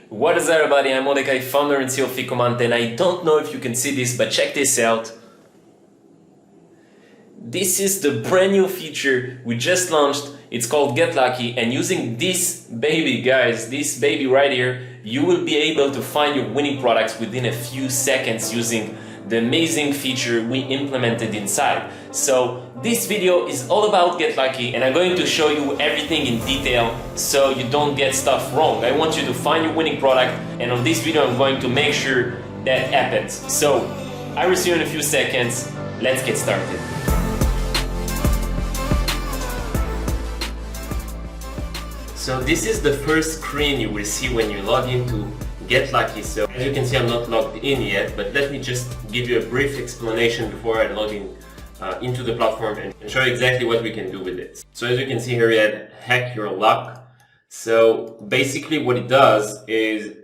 What is up, everybody? I'm Mordecai, founder and CEO of Ecomhunt, and I don't know if you can see this, but check this out. This is the brand new feature we just launched. It's called Get Lucky, and using this baby, guys, this baby right here, you will be able to find your winning products within a few seconds using the amazing feature we implemented inside. So this video is all about Get Lucky, and I'm going to show you everything in detail so you don't get stuff wrong. I want you to find your winning product, and on this video I'm going to make sure that happens. So I will see you in a few seconds. Let's get started. So this is the first screen you will see when you log into Get Lucky. So as you can see, I'm not logged in yet, but let me just give you a brief explanation before I log in into the platform and show you exactly what we can do with it. So as you can see here, we had Hack Your Luck. So basically what it does is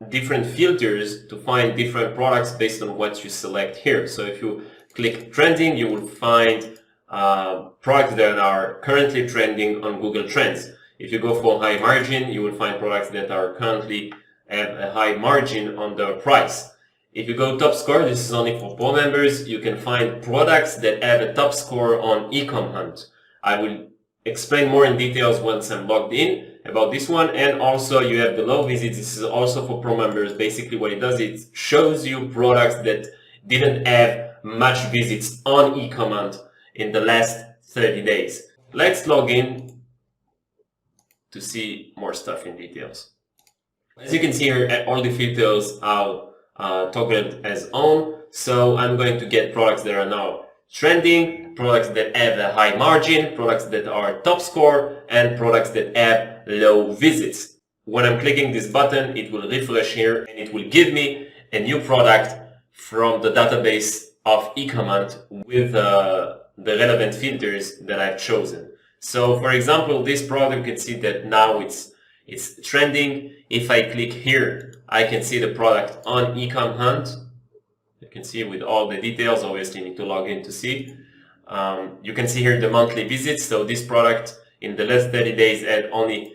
different filters to find different products based on what you select here. So if you click trending, you will find products that are currently trending on Google Trends. If you go for high margin, you will find products that are currently have a high margin on their price. If you go top score, this is only for pro members, you can find products that have a top score on Ecomhunt. I will explain more in details once I'm logged in about this one. And also you have the low visits. This is also for pro members. Basically what it does, it shows you products that didn't have much visits on Ecomhunt in the last 30 days. Let's log in to see more stuff in details. As you can see here, all the filters are toggled as on. So I'm going to get products that are now trending, products that have a high margin, products that are top score, and products that have low visits. When I'm clicking this button, it will refresh here and it will give me a new product from the database of Ecomhunt with the relevant filters that I've chosen. So for example, this product, you can see that now it's trending. If I click here, I can see the product on Ecomhunt. You can see with all the details. Obviously you need to log in to see. You can see here the monthly visits. So this product in the last 30 days had only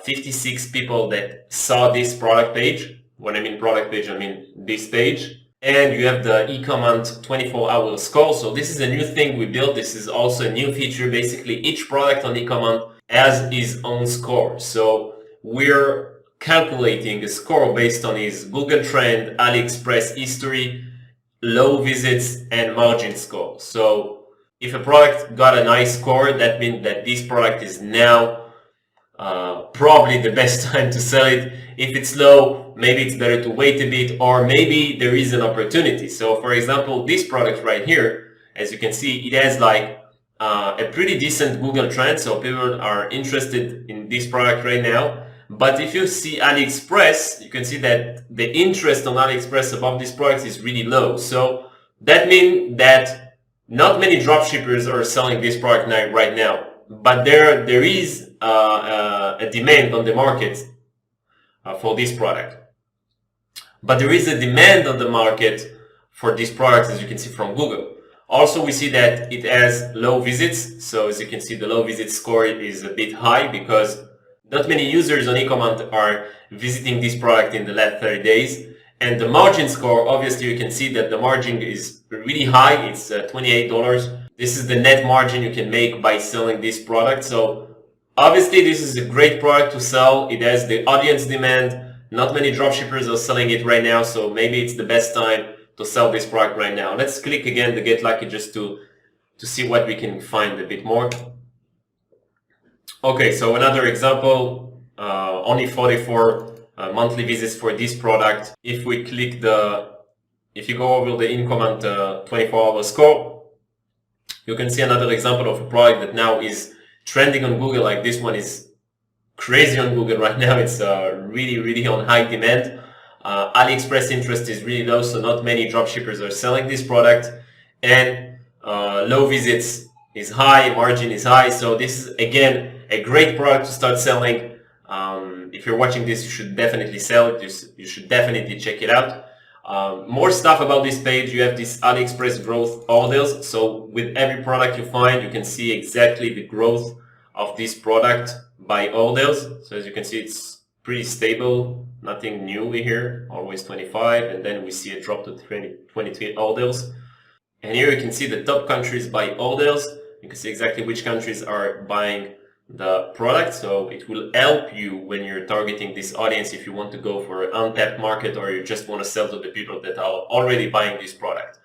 56 people that saw this product page. When I mean product page, I mean this page. And you have the Ecomhunt 24-hour score. So this is a new thing we built. This is also a new feature. Basically, each product on Ecomhunt has its own score. So we're calculating a score based on his Google Trend, AliExpress history, low visits, and margin score. So if a product got a nice score, that means that this product is now probably the best time to sell it. If it's low, maybe it's better to wait a bit, or maybe there is an opportunity. So for example, this product right here, as you can see, it has like a pretty decent Google Trend, so people are interested in this product right now. But if you see AliExpress, you can see that the interest on AliExpress about this product is really low. So that means that not many dropshippers are selling this product right now, but there is a demand on the market for this product. But there is a demand on the market for this product, as you can see from Google. Also, we see that it has low visits. So as you can see, the low visit score is a bit high because not many users on Ecomhunt are visiting this product in the last 30 days. And the margin score, obviously, you can see that the margin is really high. It's $28. This is the net margin you can make by selling this product. So obviously, this is a great product to sell. It has the audience demand. Not many dropshippers are selling it right now, so maybe it's the best time to sell this product right now. Let's click again the Get Lucky just to see what we can find a bit more. Okay, so another example, only 44 monthly visits for this product. If we click if you go over the Ecomhunt 24-hour score, you can see another example of a product that now is trending on Google. Like this one is crazy on Google right now. It's really on high demand. AliExpress interest is really low, so not many dropshippers are selling this product. And low visits is high, margin is high. So this is again a great product to start selling. If you're watching this, you should definitely sell it. You should definitely check it out. More stuff about this page. You have this AliExpress growth orders. So with every product you find, you can see exactly the growth of this product by orders. So as you can see, it's pretty stable, nothing new here, always 25, and then we see a drop to 23 orders. And here you can see the top countries by orders. You can see exactly which countries are buying the product, so it will help you when you're targeting this audience if you want to go for an untapped market or you just want to sell to the people that are already buying this product.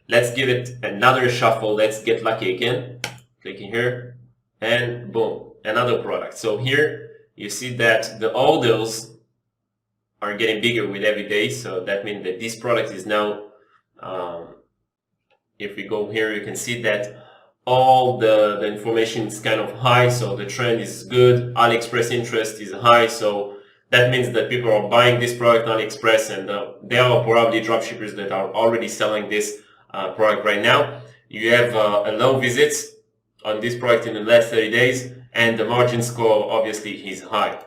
Let's give it another shuffle. Let's get lucky again. Clicking here and boom, another product. So here you see that the orders are getting bigger with every day, so that means that this product is now if we go here, you can see that all the information is kind of high, so the trend is good. AliExpress interest is high, so that means that people are buying this product on AliExpress, and there are probably dropshippers that are already selling this product right now. You have a low visits on this product in the last 30 days, and the margin score obviously is high.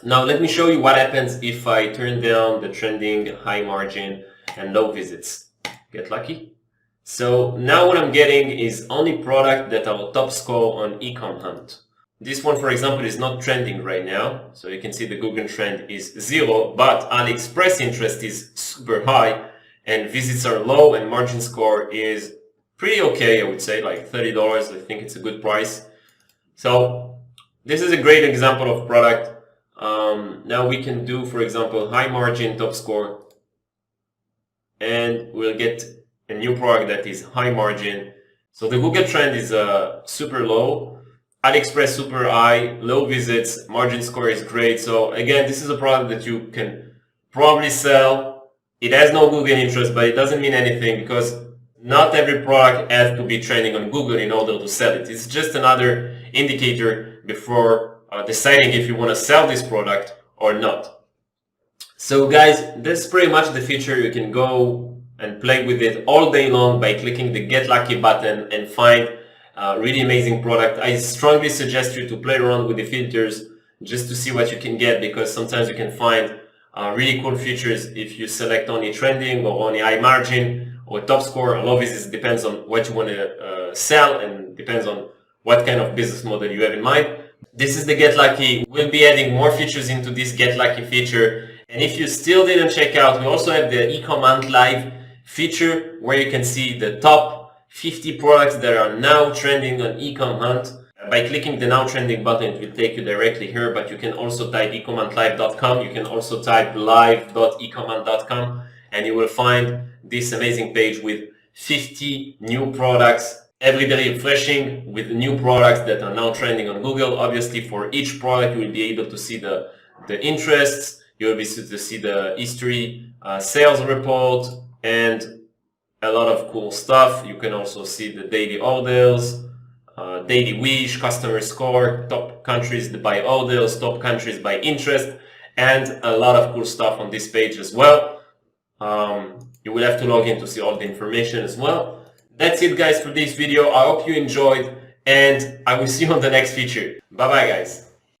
Now let me show you what happens if I turn down the trending, high margin, and low visits. Get lucky. So now what I'm getting is only product that are top score on Ecomhunt. This one, for example, is not trending right now. So you can see the Google trend is 0, but AliExpress interest is super high and visits are low and margin score is pretty okay, I would say, like $30. I think it's a good price. So this is a great example of product. Now we can do, for example, high margin, top score, and we'll get a new product that is high margin. So the Google trend is super low, AliExpress super high, low visits, margin score is great. So again, this is a product that you can probably sell. It has no Google interest, but it doesn't mean anything because not every product has to be trending on Google in order to sell it. It's just another indicator before deciding if you want to sell this product or not. So guys, that's pretty much the feature. You can go and play with it all day long by clicking the Get Lucky button and find a really amazing product. I strongly suggest you to play around with the filters just to see what you can get, because sometimes you can find really cool features if you select only trending or only high margin or top score or low visits. Depends on what you want to sell and depends on what kind of business model you have in mind. This is the Get Lucky. We'll be adding more features into this Get Lucky feature. And if you still didn't check out, we also have the Ecomhunt Live feature where you can see the top 50 products that are now trending on Ecomhunt. By clicking the Now Trending button, it will take you directly here, but you can also type ecomhuntlive.com. You can also type live.ecomhunt.com and you will find this amazing page with 50 new products every day, refreshing with new products that are now trending on Google. Obviously, for each product, you will be able to see the interests, you will be able to see the history, sales report, and a lot of cool stuff. You can also see the daily orders, daily wish, customer score, top countries by orders, top countries by interest, and a lot of cool stuff on this page as well. You will have to log in to see all the information as well. That's it guys for this video. I hope you enjoyed and I will see you on the next feature. Bye bye guys.